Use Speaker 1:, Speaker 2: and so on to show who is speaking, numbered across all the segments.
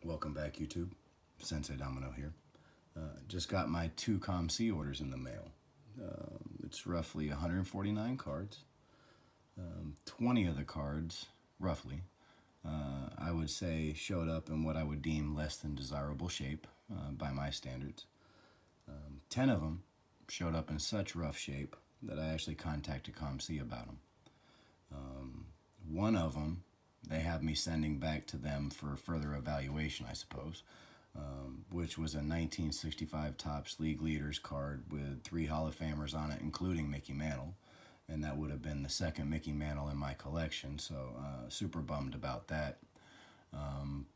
Speaker 1: Welcome back, YouTube. Sensei Domino here. Just got my 2 COMC orders in the mail. It's roughly 149 cards. 20 of the cards, roughly, I would say showed up in what I would deem less than desirable shape by my standards. 10 of them showed up in such rough shape that I actually contacted COMC about them. One of them, they have me sending back to them for further evaluation, I suppose, which was a 1965 Topps League Leaders card with 3 Hall of Famers on it, including Mickey Mantle, and that would have been the second Mickey Mantle in my collection, so super bummed about that.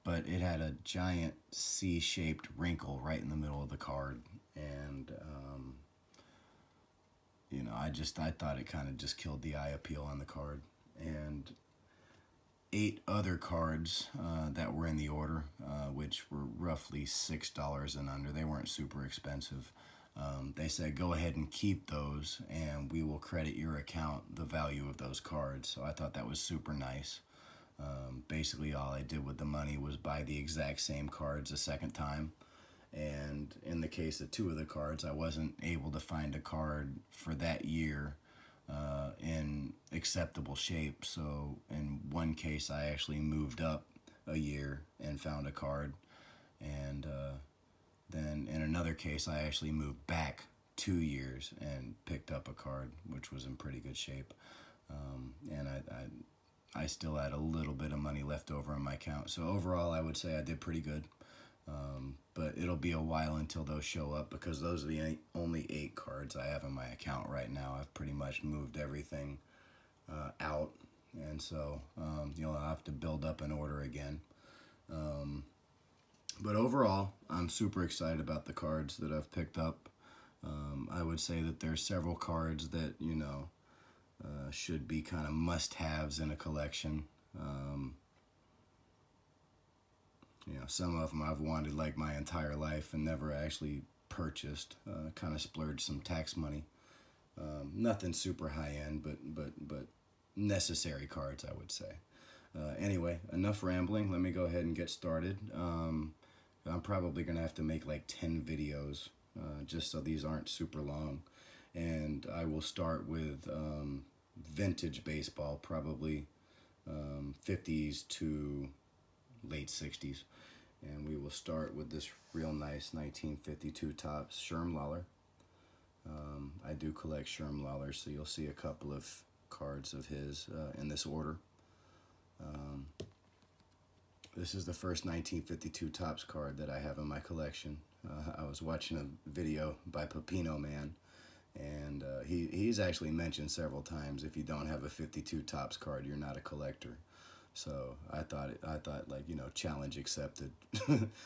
Speaker 1: But it had a giant C-shaped wrinkle right in the middle of the card, and you know, I thought it kind of just killed the eye appeal on the card. And 8 other cards that were in the order, which were roughly $6 and under. They weren't super expensive. They said, go ahead and keep those, and we will credit your account the value of those cards. So I thought that was super nice. Basically, all I did with the money was buy the exact same cards a second time. And in the case of 2 of the cards, I wasn't able to find a card for that year in acceptable shape. So in one case, I actually moved up a year and found a card, and then in another case, I actually moved back 2 years and picked up a card which was in pretty good shape. And I still had a little bit of money left over in my account. So overall, I would say I did pretty good. But it'll be a while until those show up, because those are the only 8 cards I have in my account right now. I've pretty much moved everything out, and so you'll have to build up an order again. But overall, I'm super excited about the cards that I've picked up. I would say that there's several cards that, you know, should be kind of must-haves in a collection. You know, some of them I've wanted like my entire life and never actually purchased. Kind of splurged some tax money. Nothing super high-end, but necessary cards, I would say. Anyway, enough rambling. Let me go ahead and get started. I'm probably going to have to make like 10 videos just so these aren't super long. And I will start with vintage baseball, probably 50s to late 60s. And we will start with this real nice 1952 Topps Sherm Lawler. I do collect Sherm Lawler, so you'll see a couple of cards of his in this order. This is the first 1952 Topps card that I have in my collection. I was watching a video by Pepino Man, and he's actually mentioned several times, if you don't have a 52 Topps card, you're not a collector. So I thought like, you know, challenge accepted.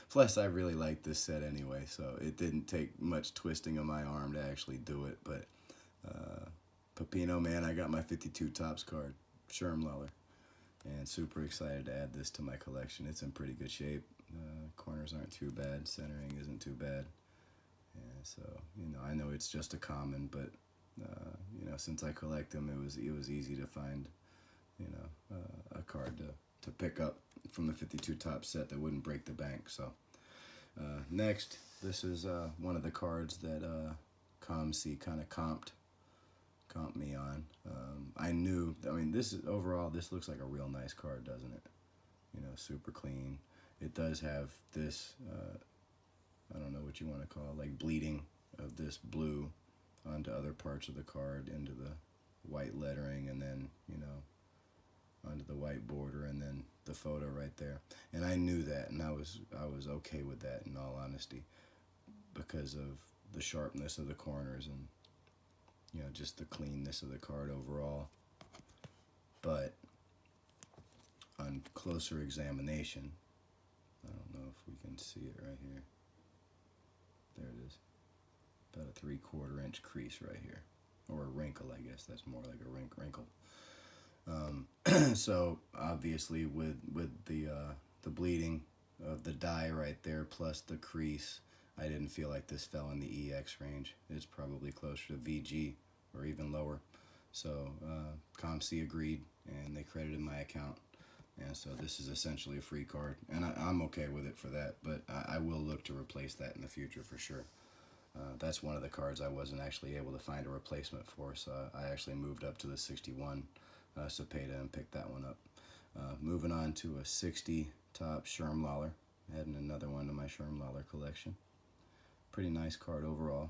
Speaker 1: Plus, I really like this set anyway, so it didn't take much twisting of my arm to actually do it. But Pepino Man, I got my 52 Topps card, Sherm Lawler, and super excited to add this to my collection. It's in pretty good shape. Corners aren't too bad, centering isn't too bad. And so, you know, I know it's just a common, but you know, since I collect them, it was easy to find, you know, a card to pick up from the 52 Topps set that wouldn't break the bank. So next, this is one of the cards that COMC kind of comped me on. I knew, I mean, this is overall, this looks like a real nice card, doesn't it? You know, super clean. It does have this, I don't know what you want to call it, like bleeding of this blue onto other parts of the card, into the white lettering, and then, you know, onto the white border, and then the photo right there. And I knew that, and I was okay with that, in all honesty, because of the sharpness of the corners and, you know, just the cleanness of the card overall. But on closer examination, I don't know if we can see it right here. There it is. About a 3/4 inch crease right here, or a wrinkle, I guess. That's more like a wrinkle. So obviously with the bleeding of the dye right there, plus the crease, I didn't feel like this fell in the EX range. It's probably closer to VG or even lower. So COMC agreed, and they credited my account. And so this is essentially a free card, and I'm okay with it for that, but I will look to replace that in the future for sure. That's one of the cards I wasn't actually able to find a replacement for, so I actually moved up to the 61 Cepeda and picked that one up. Moving on to a 60 top Sherm Lawler, adding another one to my Sherm Lawler collection. Pretty nice card overall,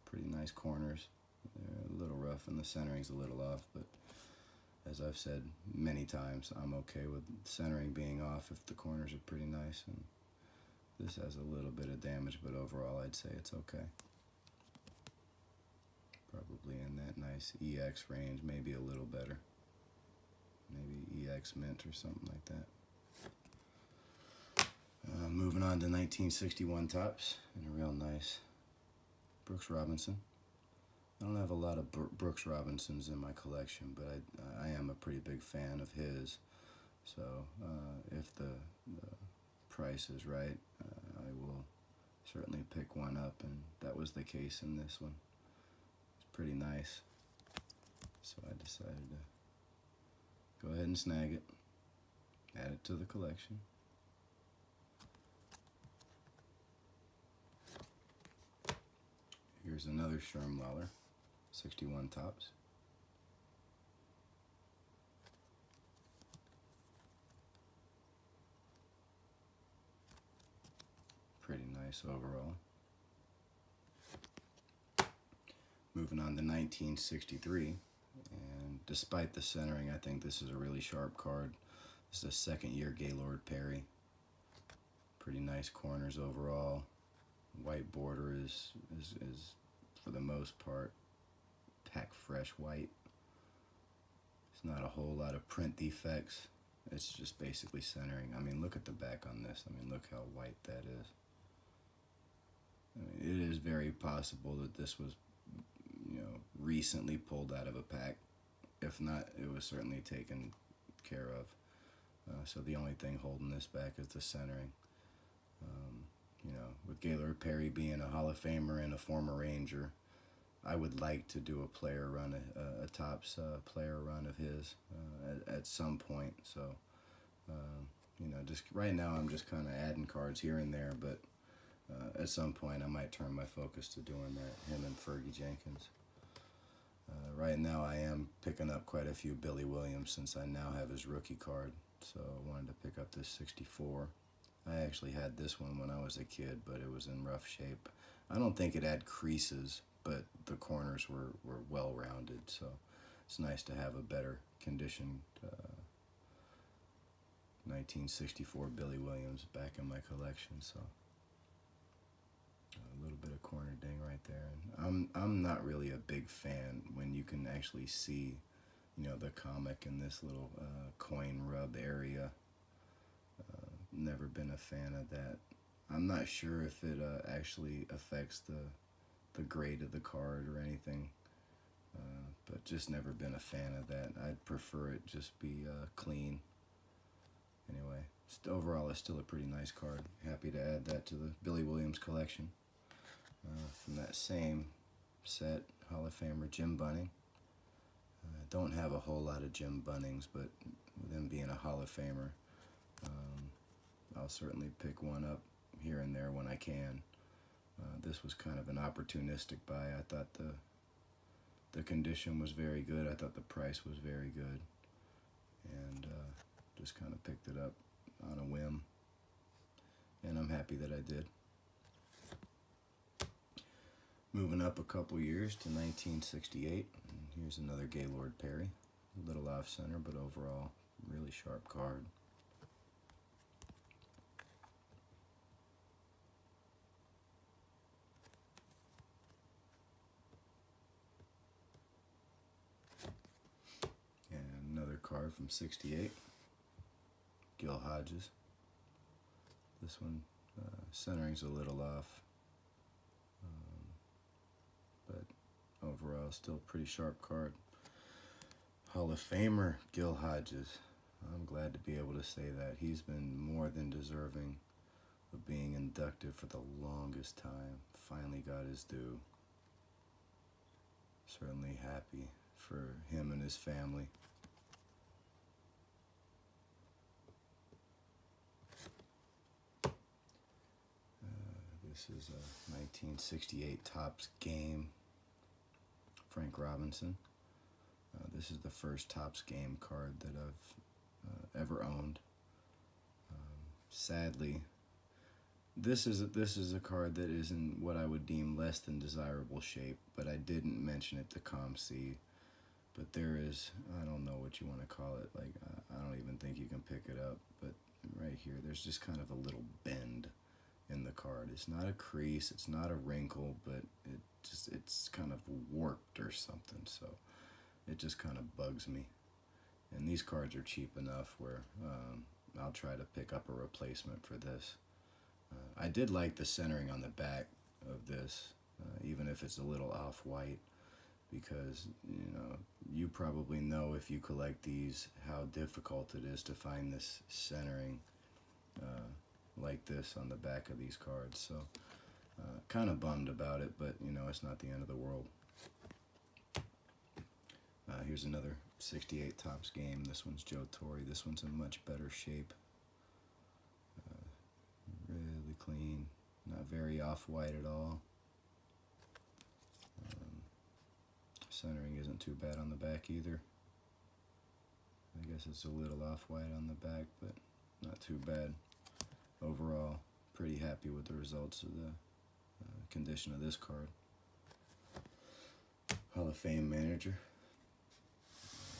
Speaker 1: pretty nice corners. They're a little rough and the centering's a little off, but as I've said many times, I'm okay with centering being off if the corners are pretty nice. And this has a little bit of damage, but overall I'd say it's okay. Probably in that nice EX range, maybe a little better. Maybe EX Mint or something like that. Moving on to 1961 tops, and a real nice Brooks Robinson. I don't have a lot of Brooks Robinsons in my collection, but I am a pretty big fan of his. So if the price is right, I will certainly pick one up, and that was the case in this one. It's pretty nice. So I decided to go ahead and snag it, add it to the collection. Here's another Sherm Lawler, 61 tops. Pretty nice overall. Moving on to 1963, and despite the centering, I think this is a really sharp card. This is a second-year Gaylord Perry. Pretty nice corners overall. White border is for the most part pack fresh white. It's not a whole lot of print defects. It's just basically centering. I mean, look at the back on this. I mean, look how white that is. I mean, it is very possible that this was, you know, recently pulled out of a pack. If not, it was certainly taken care of. So the only thing holding this back is the centering. You know, with Gaylord Perry being a Hall of Famer and a former Ranger, I would like to do a player run, a Topps player run of his at some point. So, you know, just right now I'm just kind of adding cards here and there, but at some point I might turn my focus to doing that, him and Fergie Jenkins. Right now I am picking up quite a few Billy Williams since I now have his rookie card, so I wanted to pick up this 64. I actually had this one when I was a kid, but it was in rough shape. I don't think it had creases, but the corners were well rounded, so it's nice to have a better conditioned 1964 Billy Williams back in my collection. So a little bit of corner ding right there. And I'm not really a big fan when you can actually see, you know, the comic in this little coin rub area. Never been a fan of that. I'm not sure if it actually affects the grade of the card or anything, but just never been a fan of that. I'd prefer it just be clean. Anyway, overall it's still a pretty nice card. Happy to add that to the Billy Williams collection. From that same set, Hall of Famer Jim Bunning. I don't have a whole lot of Jim Bunnings, but with him being a Hall of Famer, I'll certainly pick one up here and there when I can. This was kind of an opportunistic buy. I thought the condition was very good. I thought the price was very good, and just kind of picked it up on a whim, and I'm happy that I did. Moving up a couple years to 1968, and here's another Gaylord Perry. A little off center, but overall really sharp card. Card from 68, Gil Hodges. This one, centering's a little off, but overall still pretty sharp card. Hall of Famer Gil Hodges. I'm glad to be able to say that. He's been more than deserving of being inducted for the longest time. Finally got his due. Certainly happy for him and his family. This is a 1968 Topps Game, Frank Robinson. This is the first Topps Game card that I've ever owned. Sadly, this is a card that is in what I would deem less than desirable shape, but I didn't mention it to COMC. But there is, I don't know what you want to call it, like, I don't even think you can pick it up, but right here, there's just kind of a little bend in the card. It's not a crease, it's not a wrinkle, but it's kind of warped or something, so it just kind of bugs me. And these cards are cheap enough where I'll try to pick up a replacement for this. I did like the centering on the back of this, even if it's a little off-white, because, you know, you probably know if you collect these how difficult it is to find this centering like this on the back of these cards. So kind of bummed about it, but you know, it's not the end of the world. Here's another 68 Topps Game. This one's Joe Torre. This one's in much better shape. Really clean, not very off-white at all. Centering isn't too bad on the back either. I guess it's a little off-white on the back, but not too bad. Overall, pretty happy with the results of the condition of this card. Hall of Fame manager.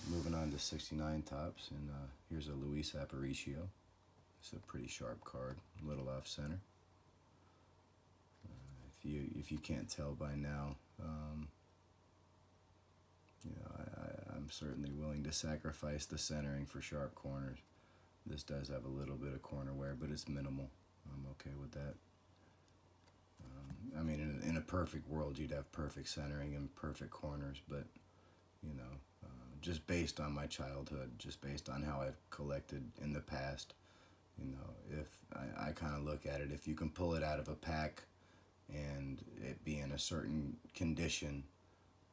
Speaker 1: Moving on to 69 Topps, and here's a Luis Aparicio. It's a pretty sharp card, a little off center. If you can't tell by now, you know, I'm certainly willing to sacrifice the centering for sharp corners. This does have a little bit of corner wear, but it's minimal. I'm okay with that. I mean, in a perfect world, you'd have perfect centering and perfect corners, but, you know, just based on my childhood, just based on how I've collected in the past, you know, if I kind of look at it, if you can pull it out of a pack and it be in a certain condition,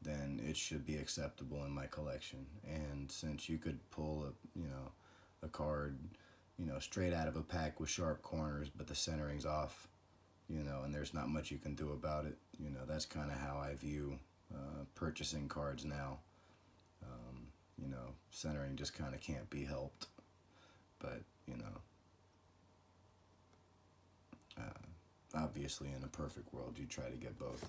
Speaker 1: then it should be acceptable in my collection. And since you could pull a card, you know, straight out of a pack with sharp corners, but the centering's off, you know, and there's not much you can do about it, you know, that's kind of how I view purchasing cards now. You know, centering just kind of can't be helped, but, you know, obviously in a perfect world, you try to get both.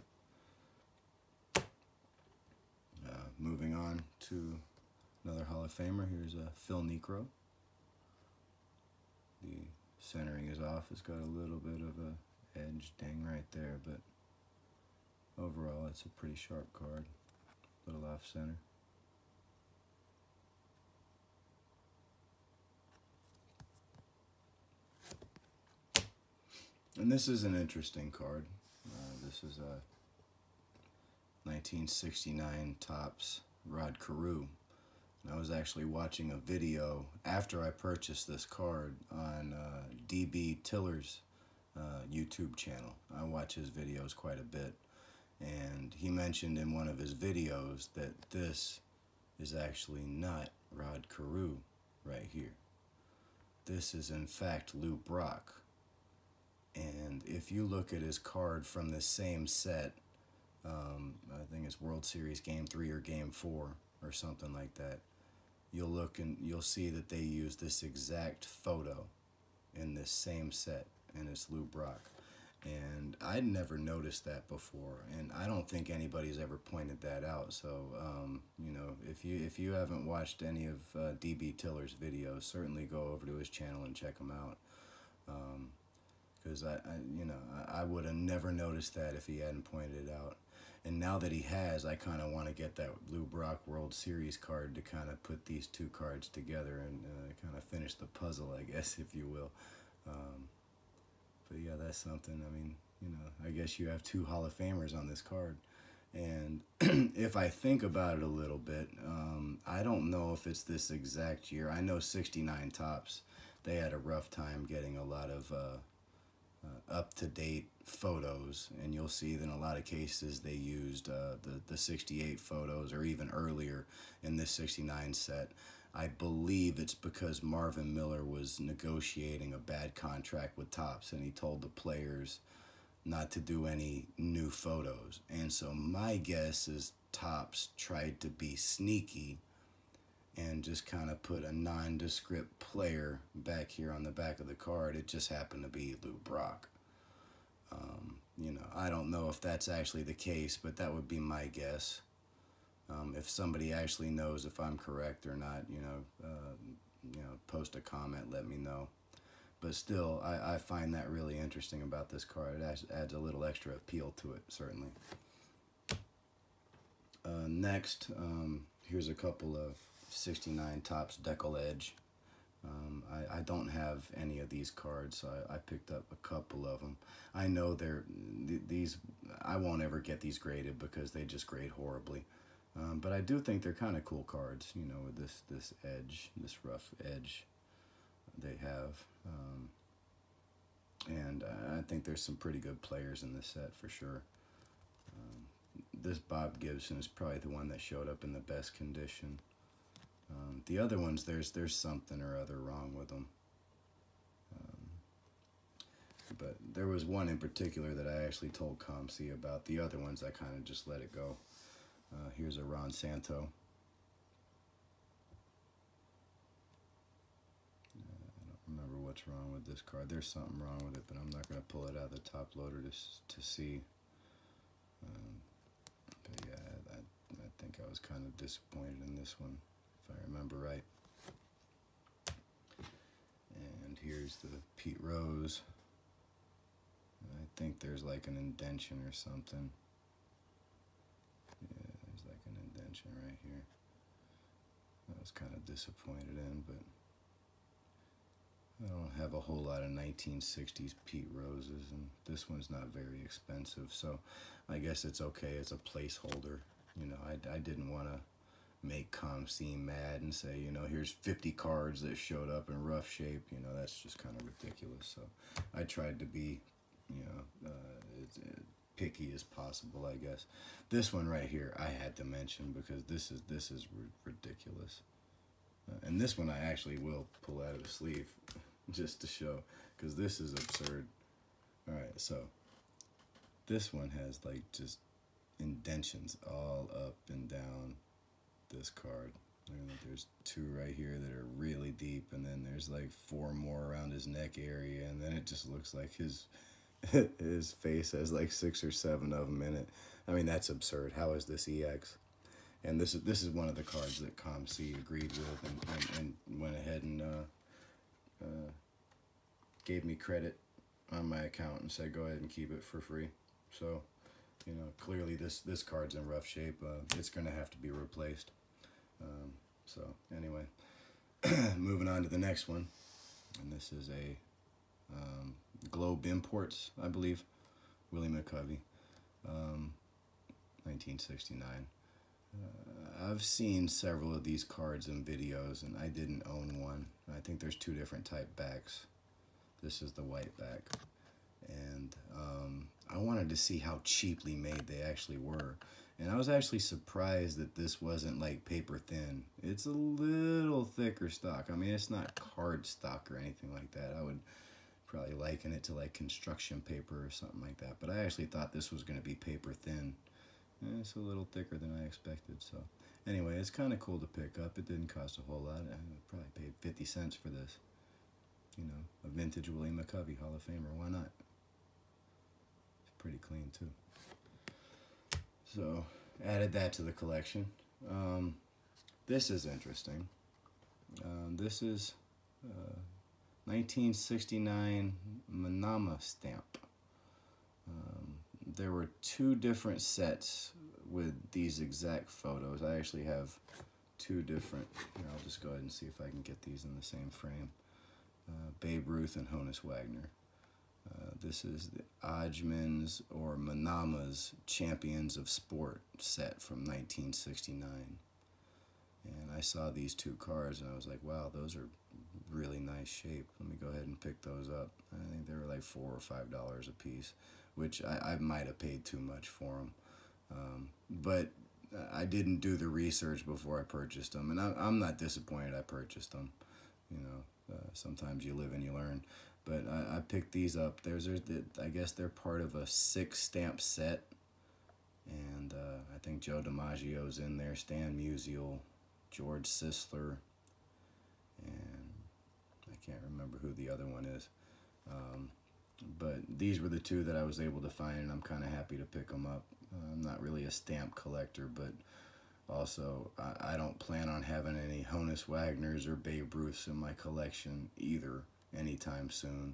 Speaker 1: Moving on to another Hall of Famer. Here's Phil Niekro. The centering is off. It's got a little bit of a edge ding right there, but overall it's a pretty sharp card. A little off center. And this is an interesting card. This is a 1969 Topps Rod Carew. And I was actually watching a video after I purchased this card on DB Tiller's YouTube channel. I watch his videos quite a bit, and he mentioned in one of his videos that this is actually not Rod Carew right here. This is in fact Lou Brock. And if you look at his card from the same set, I think it's World Series Game 3 or Game 4 or something like that, you'll look and you'll see that they use this exact photo in this same set, and it's Lou Brock. And I'd never noticed that before, and I don't think anybody's ever pointed that out. So, you know, if you haven't watched any of DB Tiller's videos, certainly go over to his channel and check them out. Because I would have never noticed that if he hadn't pointed it out. And now that he has, I kind of want to get that Lou Brock World Series card to kind of put these two cards together and kind of finish the puzzle, I guess, if you will. But yeah, that's something. I mean, you know, I guess you have two Hall of Famers on this card. And if I think about it a little bit, I don't know if it's this exact year. I know 69 Topps, they had a rough time getting a lot of up-to-date photos, and you'll see that in a lot of cases they used the 68 photos or even earlier in this 69 set. I believe it's because Marvin Miller was negotiating a bad contract with Topps, and he told the players not to do any new photos. And so my guess is Topps tried to be sneaky and just kind of put a nondescript player back here on the back of the card. It just happened to be Lou Brock. You know, I don't know if that's actually the case, but that would be my guess. If somebody actually knows if I'm correct or not, you know, post a comment, let me know. But still, I find that really interesting about this card. It adds a little extra appeal to it, certainly. Next, here's a couple of 69 Topps Decal Edge. I don't have any of these cards, so I picked up a couple of them. I know these, I won't ever get these graded because they just grade horribly. But I do think they're kind of cool cards, you know, with this edge, this rough edge they have. And I think there's some pretty good players in this set for sure. This Bob Gibson is probably the one that showed up in the best condition. The other ones, there's something or other wrong with them. But there was one in particular that I actually told COMC about. The other ones I kind of just let it go. Here's a Ron Santo. I don't remember what's wrong with this card. There's something wrong with it, but I'm not going to pull it out of the top loader to see. But yeah, I think I was kind of disappointed in this one, if I remember right. And here's the Pete Rose. I think there's like an indentation or something. Yeah, there's like an indentation right here. I was kind of disappointed in, but I don't have a whole lot of 1960s Pete Roses, and this one's not very expensive, so I guess it's okay. It's a placeholder. You know, I didn't want to make COMC mad and say, you know, here's 50 cards that showed up in rough shape. You know, that's just kind of ridiculous. So I tried to be, you know, as picky as possible, I guess. This one right here I had to mention because this is ridiculous. And this one I actually will pull out of the sleeve just to show, because this is absurd. Alright, so this one has like just indentions all up and down this card. There's two right here that are really deep, and then there's like 4 more around his neck area, and then it just looks like his face has like 6 or 7 of them in it. I mean, that's absurd. How is this EX? And this is one of the cards that COMC agreed with and went ahead and gave me credit on my account and said go ahead and keep it for free. So, you know, clearly this card's in rough shape. It's going to have to be replaced. So anyway, moving on to the next one, and this is a Globe Imports, I believe, Willie McCovey, 1969. I've seen several of these cards in videos, and I didn't own one. I think there's 2 different type backs. This is the white back, and I wanted to see how cheaply made they actually were. And I was actually surprised that this wasn't like paper thin. It's a little thicker stock. I mean, it's not card stock or anything like that. I would probably liken it to like construction paper or something like that. But I actually thought this was going to be paper thin. And it's a little thicker than I expected. So anyway, it's kind of cool to pick up. It didn't cost a whole lot. I probably paid 50 cents for this. You know, a vintage Willie McCovey Hall of Famer. Why not? It's pretty clean too. So, added that to the collection. This is interesting. This is 1969 Manama Stamp. There were 2 different sets with these exact photos. I actually have 2 different. Here, I'll just go ahead and see if I can get these in the same frame. Babe Ruth and Honus Wagner. This is the Hodgman's or Manama's Champions of Sport set from 1969. And I saw these 2 cards and I was like, wow, those are really nice shape. Let me go ahead and pick those up. I think they were like $4 or $5 a piece, which I might have paid too much for them. But I didn't do the research before I purchased them, and I'm not disappointed I purchased them. You know, sometimes you live and you learn. But I picked these up. I guess they're part of a 6 stamp set. And I think Joe DiMaggio's in there, Stan Musial, George Sisler, and I can't remember who the other one is. But these were the two that I was able to find, and I'm kind of happy to pick them up. I'm not really a stamp collector, but also I don't plan on having any Honus Wagners or Babe Ruths in my collection either anytime soon.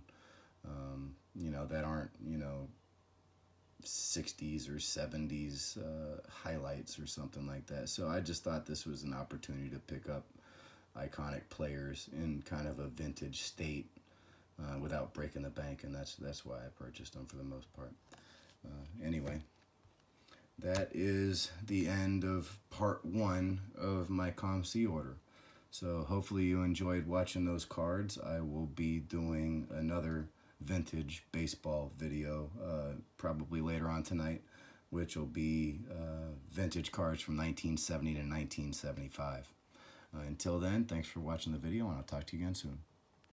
Speaker 1: You know, that aren't, you know, 60s or 70s highlights or something like that. So I just thought this was an opportunity to pick up iconic players in kind of a vintage state without breaking the bank, and that's why I purchased them for the most part. Anyway, that is the end of part 1 of my COMC order. So hopefully you enjoyed watching those cards. I will be doing another vintage baseball video probably later on tonight, which will be vintage cards from 1970 to 1975. Until then, thanks for watching the video, and I'll talk to you again soon.